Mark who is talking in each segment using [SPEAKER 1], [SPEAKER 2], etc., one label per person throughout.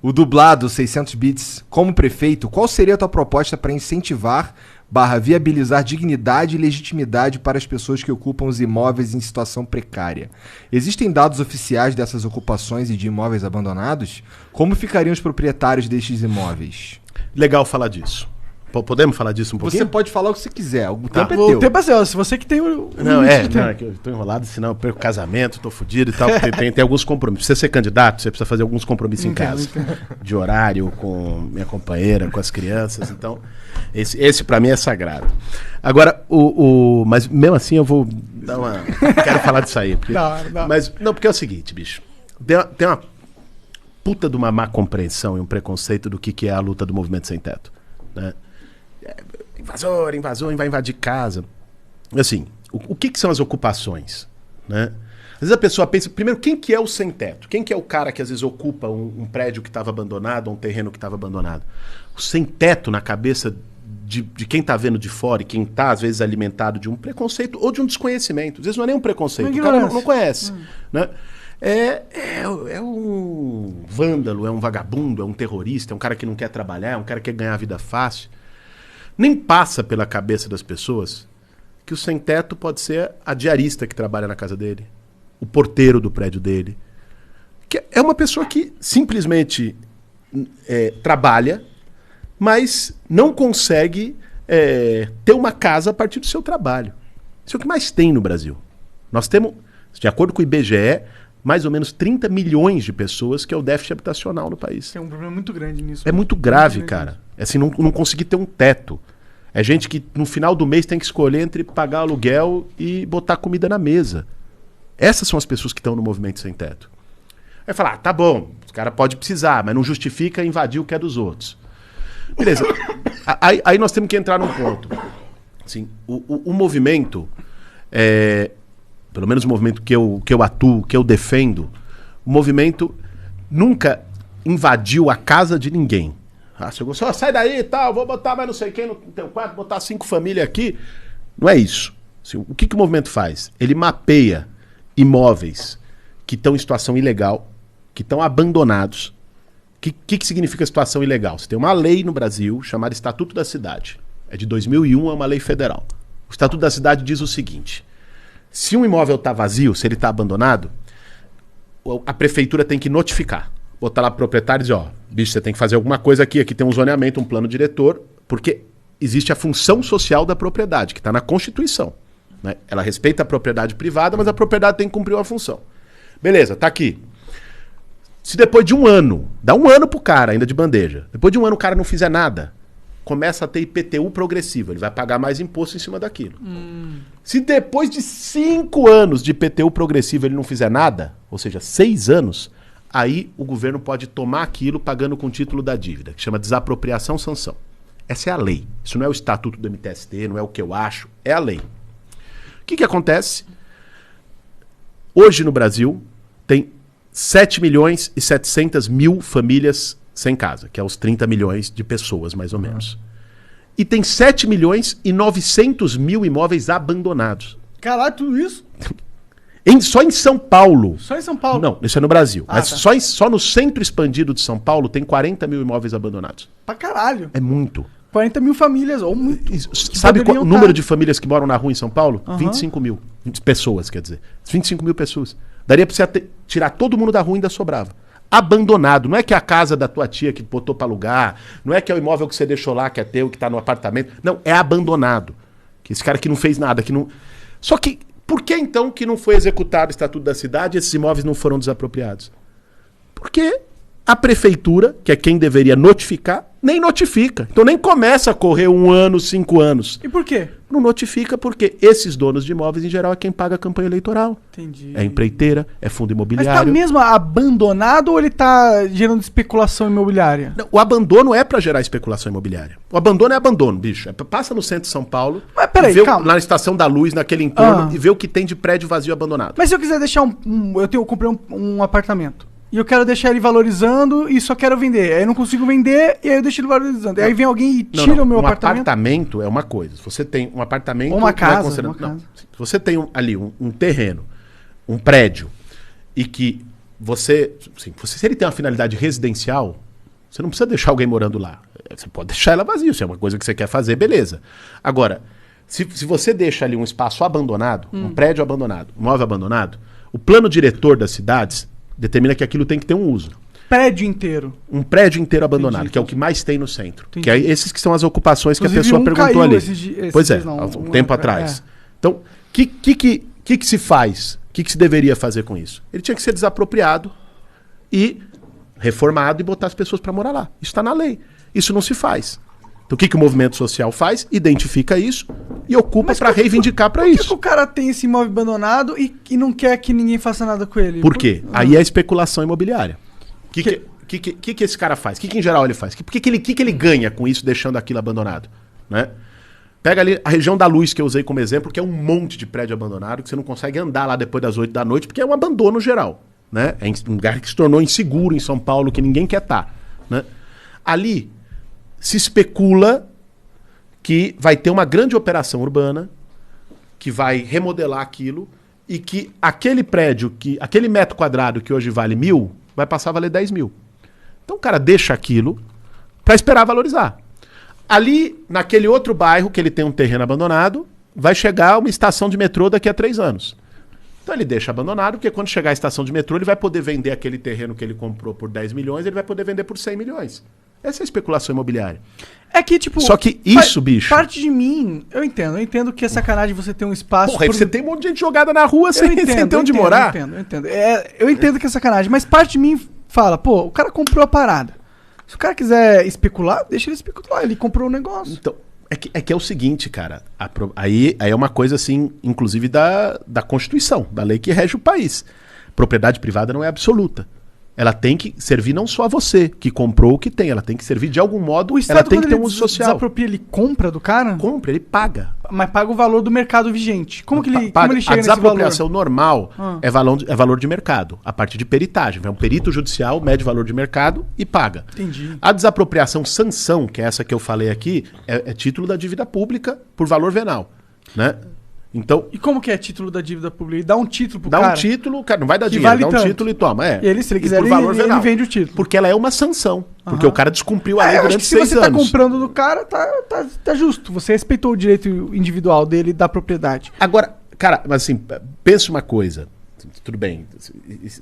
[SPEAKER 1] O dublado 600 bits, como prefeito, qual seria a tua proposta para incentivar / viabilizar dignidade e legitimidade para as pessoas que ocupam os imóveis em situação precária? Existem dados oficiais dessas ocupações e de imóveis abandonados? Como ficariam os proprietários destes imóveis?
[SPEAKER 2] Legal falar disso. Podemos falar disso um pouquinho?
[SPEAKER 1] Você pode falar o que você quiser, o tempo é
[SPEAKER 3] O
[SPEAKER 1] teu.
[SPEAKER 3] tempo é seu, se você que tem o
[SPEAKER 2] Não,
[SPEAKER 3] limite de
[SPEAKER 2] é
[SPEAKER 3] tempo.
[SPEAKER 2] que eu tô enrolado, senão eu perco casamento, tô fudido e tal. Tem alguns compromissos. Pra você ser candidato, você precisa fazer alguns compromissos em casa. De horário, com minha companheira, com as crianças. Então, esse pra mim é sagrado. Agora, mas mesmo assim eu vou dar uma... Quero falar disso aí. Porque,
[SPEAKER 3] Não.
[SPEAKER 2] Mas, não, porque é o seguinte, bicho. Tem uma puta de uma má compreensão e um preconceito do que é a luta do movimento sem teto, né? Invasor, vai invadir casa. Assim, o que são as ocupações, né? Às vezes a pessoa pensa, primeiro, quem que é o sem-teto? Quem que é o cara que às vezes ocupa um prédio que estava abandonado, um terreno que estava abandonado? O sem-teto na cabeça de quem está vendo de fora e quem está, às vezes, alimentado de um preconceito ou de um desconhecimento. Às vezes não é nem um preconceito, o cara não conhece, né? É um vândalo, é um vagabundo, é um terrorista, é um cara que não quer trabalhar, é um cara que quer ganhar a vida fácil. Nem passa pela cabeça das pessoas que o sem-teto pode ser a diarista que trabalha na casa dele, o porteiro do prédio dele. Que é uma pessoa que simplesmente trabalha, mas não consegue ter uma casa a partir do seu trabalho. Isso é o que mais tem no Brasil. Nós temos, de acordo com o IBGE, mais ou menos 30 milhões de pessoas que é o déficit habitacional no país.
[SPEAKER 3] Tem um problema muito grande nisso.
[SPEAKER 2] É muito grave, cara. É assim, não conseguir ter um teto. É gente que no final do mês tem que escolher entre pagar aluguel e botar comida na mesa. Essas são as pessoas que estão no movimento sem teto. Aí falar, tá bom, os caras podem precisar, mas não justifica invadir o que é dos outros. Beleza. Aí nós temos que entrar num ponto. Assim, o movimento, pelo menos o movimento que eu atuo, que eu defendo, o movimento nunca invadiu a casa de ninguém. Chegou só, sai daí e tal, vou botar mais não sei quem no teu quarto, botar 5 famílias aqui. Não é isso. Assim, o que o movimento faz? Ele mapeia imóveis que estão em situação ilegal, que estão abandonados. O que significa situação ilegal? Você tem uma lei no Brasil chamada Estatuto da Cidade. É de 2001, é uma lei federal. O Estatuto da Cidade diz o seguinte: se um imóvel está vazio, se ele está abandonado, a prefeitura tem que notificar. Botar lá pro proprietário e dizer, bicho, você tem que fazer alguma coisa aqui tem um zoneamento, um plano diretor, porque existe a função social da propriedade, que está na Constituição, né? Ela respeita a propriedade privada, mas a propriedade tem que cumprir uma função. Beleza, tá aqui. Se depois de um ano, dá um ano pro cara ainda de bandeja, depois de um ano o cara não fizer nada, começa a ter IPTU progressivo, ele vai pagar mais imposto em cima daquilo. Se depois de 5 anos de IPTU progressivo ele não fizer nada, ou seja, 6 anos, aí o governo pode tomar aquilo pagando com o título da dívida, que chama desapropriação sanção. Essa é a lei. Isso não é o estatuto do MTST, não é o que eu acho, é a lei. O que acontece? Hoje no Brasil tem 7 milhões e 700 mil famílias sem casa, que é os 30 milhões de pessoas, mais ou menos. E tem 7 milhões e 900 mil imóveis abandonados.
[SPEAKER 3] Caralho, tudo isso?
[SPEAKER 2] Só em São Paulo.
[SPEAKER 3] Só em São Paulo?
[SPEAKER 2] Não, isso é no Brasil. Mas
[SPEAKER 3] tá.
[SPEAKER 2] só no centro expandido de São Paulo tem 40 mil imóveis abandonados.
[SPEAKER 3] Pra caralho.
[SPEAKER 2] É muito.
[SPEAKER 3] 40 mil famílias, ou muito.
[SPEAKER 2] Sabe qual o número de famílias que moram na rua em São Paulo?
[SPEAKER 3] Uhum.
[SPEAKER 2] 25 mil. Pessoas, quer dizer. 25 mil pessoas. Daria pra você tirar todo mundo da rua e ainda sobrava. Abandonado. Não é que é a casa da tua tia que botou pra alugar. Não é que é o imóvel que você deixou lá, que é teu, que tá no apartamento. Não, é abandonado. Que esse cara que não fez nada, que não... Só que, por que então que não foi executado o Estatuto da Cidade e esses imóveis não foram desapropriados? Porque a prefeitura, que é quem deveria notificar, nem notifica. Então nem começa a correr 1 ano, 5 anos.
[SPEAKER 3] E por quê?
[SPEAKER 2] Não notifica porque esses donos de imóveis, em geral, é quem paga a campanha eleitoral.
[SPEAKER 3] Entendi.
[SPEAKER 2] É empreiteira, é fundo
[SPEAKER 3] Mas
[SPEAKER 2] imobiliário.
[SPEAKER 3] tá mesmo abandonado ou ele tá gerando especulação imobiliária?
[SPEAKER 2] Não, o abandono é pra gerar especulação imobiliária. O abandono é abandono, bicho. Passa no centro de São Paulo,
[SPEAKER 3] Mas peraí,
[SPEAKER 2] lá na Estação da Luz, naquele entorno, e vê o que tem de prédio vazio abandonado.
[SPEAKER 3] Mas se eu quiser deixar eu comprei um apartamento. E eu quero deixar ele valorizando e só quero vender. Aí eu não consigo vender e aí eu deixo ele valorizando. Aí vem alguém e tira o meu apartamento.
[SPEAKER 2] Um apartamento é uma coisa. Se você tem um apartamento...
[SPEAKER 3] Ou uma casa.
[SPEAKER 2] Não, se você tem ali um terreno, um prédio, e que você... Assim, se ele tem uma finalidade residencial, Você não precisa deixar alguém morando lá. Você pode deixar ela vazia, se é uma coisa que você quer fazer, beleza. Agora, se você deixa ali um espaço abandonado, um prédio abandonado, um imóvel abandonado, o plano diretor das cidades determina que aquilo tem que ter um uso.
[SPEAKER 3] Prédio inteiro.
[SPEAKER 2] Um prédio inteiro abandonado,
[SPEAKER 3] Entendi.
[SPEAKER 2] que é o que mais tem no centro.
[SPEAKER 3] Entendi.
[SPEAKER 2] Que é esses que são as ocupações
[SPEAKER 3] Inclusive,
[SPEAKER 2] que a pessoa perguntou ali. Pois é, um tempo atrás. Então, o que se faz? O que se deveria fazer com isso? Ele tinha que ser desapropriado e reformado e botar as pessoas para morar lá. Isso está na lei. Isso não se faz. Então o que o movimento social faz? Identifica isso e ocupa para reivindicar para isso.
[SPEAKER 3] Por que o cara tem esse imóvel abandonado e não quer que ninguém faça nada com ele?
[SPEAKER 2] Por quê? Aí é a especulação imobiliária. O que esse cara faz? O que em geral ele faz? O que ele ganha com isso deixando aquilo abandonado? Né? Pega ali a região da Luz que eu usei como exemplo, que é um monte de prédio abandonado, que você não consegue andar lá depois das 8 da noite, porque é um abandono geral. Né? É um lugar que se tornou inseguro em São Paulo, que ninguém quer estar. Né? Ali se especula que vai ter uma grande operação urbana que vai remodelar aquilo e que aquele prédio, aquele metro quadrado que hoje vale 1.000, vai passar a valer 10 mil. Então o cara deixa aquilo para esperar valorizar. Ali, naquele outro bairro que ele tem um terreno abandonado, vai chegar uma estação de metrô daqui a 3 anos. Então ele deixa abandonado, porque quando chegar a estação de metrô, ele vai poder vender aquele terreno que ele comprou por 10 milhões, ele vai poder vender por 100 milhões. Essa é a especulação imobiliária.
[SPEAKER 3] É que, tipo...
[SPEAKER 2] Só que isso, bicho...
[SPEAKER 3] Parte de mim, eu entendo que é sacanagem você ter um espaço...
[SPEAKER 2] Porra, aí você tem um monte de gente jogada na rua sem ter onde morar.
[SPEAKER 3] Eu entendo. Eu entendo que é sacanagem, mas parte de mim fala, pô, o cara comprou a parada. Se o cara quiser especular, deixa ele especular, ele comprou o negócio.
[SPEAKER 2] Então, é que é o seguinte, cara, aí é uma coisa assim, inclusive da Constituição, da lei que rege o país. Propriedade privada não é absoluta. Ela tem que servir não só a você, que comprou o que tem, ela tem que servir de algum modo,
[SPEAKER 3] O Estado,
[SPEAKER 2] ela tem que ter um
[SPEAKER 3] quando
[SPEAKER 2] uso
[SPEAKER 3] ele
[SPEAKER 2] social.
[SPEAKER 3] desapropria, ele compra do cara?
[SPEAKER 2] Compra, ele paga.
[SPEAKER 3] Mas paga o valor do mercado vigente. Como que ele,
[SPEAKER 2] Paga.
[SPEAKER 3] como ele chega
[SPEAKER 2] A
[SPEAKER 3] nesse valor?
[SPEAKER 2] desapropriação normal é valor de mercado, a partir de peritagem. Vai um perito judicial, mede valor de mercado e paga.
[SPEAKER 3] Entendi.
[SPEAKER 2] A desapropriação sanção, que é essa que eu falei aqui, é título da dívida pública por valor venal. Né? Então,
[SPEAKER 3] E como que é título da dívida pública? Ele dá um título pro
[SPEAKER 2] dá
[SPEAKER 3] cara?
[SPEAKER 2] um título, cara, não vai dar
[SPEAKER 3] que
[SPEAKER 2] dinheiro,
[SPEAKER 3] vale
[SPEAKER 2] dá um
[SPEAKER 3] tanto.
[SPEAKER 2] título e toma.
[SPEAKER 3] E ele, se ele quiser,
[SPEAKER 2] por
[SPEAKER 3] ele,
[SPEAKER 2] valor
[SPEAKER 3] ele
[SPEAKER 2] venal.
[SPEAKER 3] vende o título.
[SPEAKER 2] Porque ela é uma sanção. Porque o cara descumpriu a lei
[SPEAKER 3] Eu acho
[SPEAKER 2] durante
[SPEAKER 3] que se
[SPEAKER 2] 6
[SPEAKER 3] você tá
[SPEAKER 2] anos.
[SPEAKER 3] comprando do cara, tá justo. Você respeitou o direito individual dele da propriedade.
[SPEAKER 2] Agora, cara, mas assim, pensa uma coisa. Tudo bem.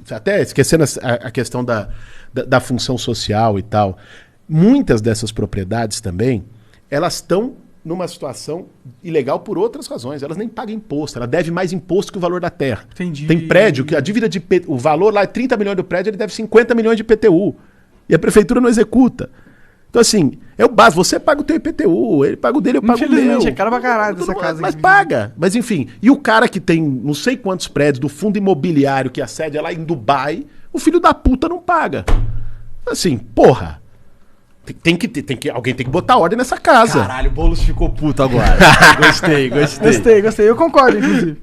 [SPEAKER 2] Até esquecendo a questão da função social e tal. Muitas dessas propriedades também, elas estão numa situação ilegal por outras razões. Elas nem pagam imposto. Ela deve mais imposto que o valor da terra.
[SPEAKER 3] Entendi.
[SPEAKER 2] Tem prédio que a dívida o valor lá é 30 milhões do prédio, ele deve 50 milhões de IPTU. E a prefeitura não executa. Então, assim, é o básico. Você paga o teu IPTU, ele paga o dele, eu pago o meu.
[SPEAKER 3] Infelizmente, é cara pra caralho dessa casa.
[SPEAKER 2] Mas
[SPEAKER 3] aqui.
[SPEAKER 2] paga. Mas, enfim. E o cara que tem não sei quantos prédios do fundo imobiliário que a sede é lá em Dubai, o filho da puta não paga. Assim, porra. Alguém tem que botar ordem nessa casa.
[SPEAKER 1] Caralho, o Boulos ficou puto agora. Gostei.
[SPEAKER 3] Gostei. Eu concordo, inclusive.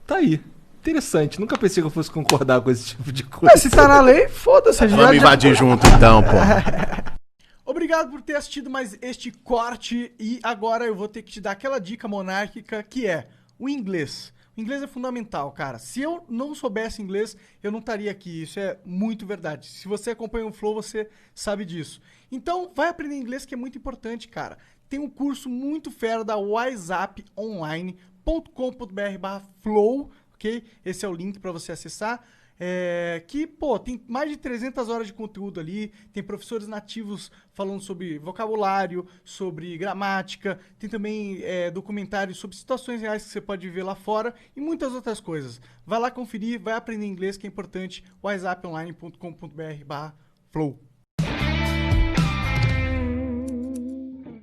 [SPEAKER 1] Tá aí. Interessante. Nunca pensei que eu fosse concordar com esse tipo de coisa.
[SPEAKER 3] Mas se tá na lei, foda-se.
[SPEAKER 2] Vamos invadir junto, então, porra.
[SPEAKER 3] Obrigado por ter assistido mais este corte. E agora eu vou ter que te dar aquela dica monárquica que é o inglês. O inglês é fundamental, cara. Se eu não soubesse inglês, eu não estaria aqui. Isso é muito verdade. Se você acompanha o Flow, você sabe disso. Então, vai aprender inglês, que é muito importante, cara. Tem um curso muito fera da whatsapponline.com.br/flow, ok? Esse é o link para você acessar. Que, pô, tem mais de 300 horas de conteúdo ali, tem professores nativos falando sobre vocabulário, sobre gramática, tem também documentários sobre situações reais que você pode viver lá fora e muitas outras coisas. Vai lá conferir, vai aprender inglês, que é importante, whatsapponline.com.br/flow.